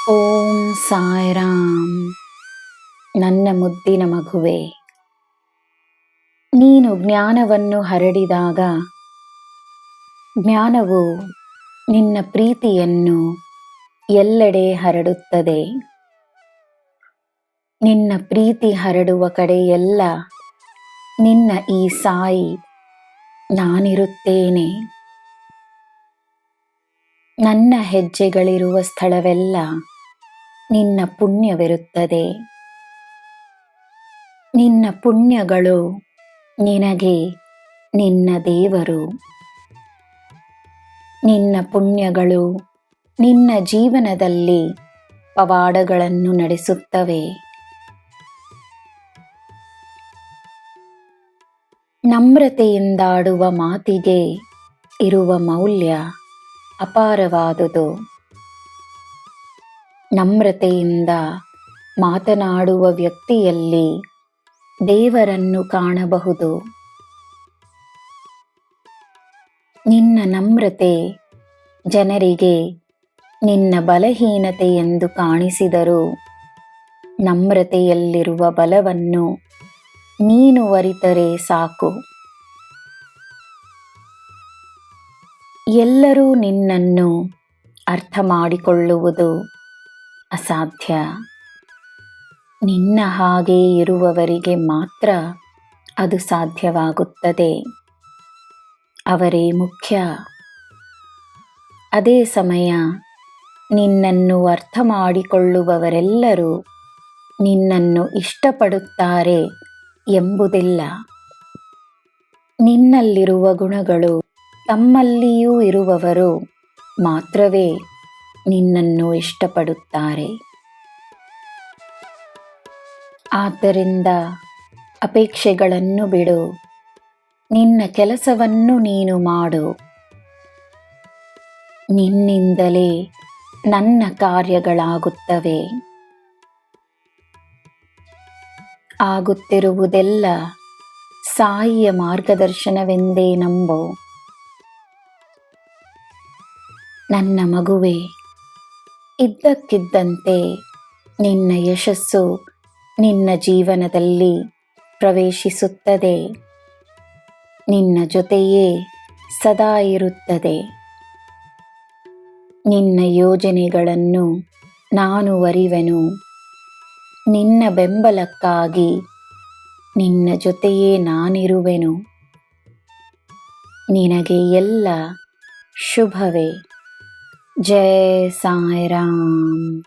ಓಂ ಸಾಯಿರಾಮ್. ನನ್ನ ಮುದ್ದಿನ ಮಗುವೆ, ನೀನು ಜ್ಞಾನವನ್ನು ಹರಡಿದಾಗ ಜ್ಞಾನವು ನಿನ್ನ ಪ್ರೀತಿಯನ್ನು ಎಲ್ಲೆಡೆ ಹರಡುತ್ತದೆ. ನಿನ್ನ ಪ್ರೀತಿ ಹರಡುವ ಕಡೆಯೆಲ್ಲ ನಿನ್ನ ಈ ಸಾಯಿ ನಾನಿರುತ್ತೇನೆ. ನನ್ನ ಹೆಜ್ಜೆಗಳಿರುವ ಸ್ಥಳವೆಲ್ಲ ನಿನ್ನ ಪುಣ್ಯವಿರುತ್ತದೆ. ನಿನ್ನ ಪುಣ್ಯಗಳು ನಿನಗೆ ನಿನ್ನ ದೇವರು. ನಿನ್ನ ಪುಣ್ಯಗಳು ನಿನ್ನ ಜೀವನದಲ್ಲಿ ಪವಾಡಗಳನ್ನು ನಡೆಸುತ್ತವೆ. ನಮ್ರತೆಯಿಂದಾಡುವ ಮಾತಿಗೆ ಇರುವ ಮೌಲ್ಯ ಅಪಾರವಾದುದು. ನಮ್ರತೆಯಿಂದ ಮಾತನಾಡುವ ವ್ಯಕ್ತಿಯಲ್ಲಿ ದೇವರನ್ನು ಕಾಣಬಹುದು. ನಿನ್ನ ನಮ್ರತೆ ಜನರಿಗೆ ನಿನ್ನ ಬಲಹೀನತೆ ಎಂದು ಕಾಣಿಸಿದರೂ ನಮ್ರತೆಯಲ್ಲಿರುವ ಬಲವನ್ನು ನೀನು ಅರಿತರೆ ಸಾಕು. ಎಲ್ಲರೂ ನಿನ್ನನ್ನು ಅರ್ಥ ಮಾಡಿಕೊಳ್ಳುವುದು ಅಸಾಧ್ಯ. ನಿನ್ನ ಹಾಗೆ ಇರುವವರಿಗೆ ಮಾತ್ರ ಅದು ಸಾಧ್ಯವಾಗುತ್ತದೆ. ಅವರೇ ಮುಖ್ಯ. ಅದೇ ಸಮಯ ನಿನ್ನನ್ನು ಅರ್ಥ ಮಾಡಿಕೊಳ್ಳುವವರೆಲ್ಲರೂ ನಿನ್ನನ್ನು ಇಷ್ಟಪಡುತ್ತಾರೆ ಎಂಬುದಿಲ್ಲ. ನಿನ್ನಲ್ಲಿರುವ ಗುಣಗಳು ತಮ್ಮಲ್ಲಿಯೂ ಇರುವವರು ಮಾತ್ರವೇ ನಿನ್ನನ್ನು ಇಷ್ಟಪಡುತ್ತಾರೆ. ಆದ್ದರಿಂದ ಅಪೇಕ್ಷೆಗಳನ್ನು ಬಿಡು. ನಿನ್ನ ಕೆಲಸವನ್ನು ನೀನು ಮಾಡು. ನಿನ್ನಿಂದಲೇ ನನ್ನ ಕಾರ್ಯಗಳಾಗುತ್ತವೆ. ಆಗುತ್ತಿರುವುದೆಲ್ಲ ಸಾಯಿಯ ಮಾರ್ಗದರ್ಶನವೆಂದೇ ನಂಬು. ನನ್ನ ಮಗುವೆ, ಇದ್ದಕ್ಕಿದ್ದಂತೆ ನಿನ್ನ ಯಶಸ್ಸು ನಿನ್ನ ಜೀವನದಲ್ಲಿ ಪ್ರವೇಶಿಸುತ್ತದೆ. ನಿನ್ನ ಜೊತೆಯೇ ಸದಾ ಇರುತ್ತದೆ. ನಿನ್ನ ಯೋಜನೆಗಳನ್ನು ನಾನು ಅರಿವೆನು. ನಿನ್ನ ಬೆಂಬಲಕ್ಕಾಗಿ ನಿನ್ನ ಜೊತೆಯೇ ನಾನಿರುವೆನು. ನಿನಗೆ ಎಲ್ಲ ಶುಭವೇ. ಜೈ ಸಾಯಿರಾಮ್.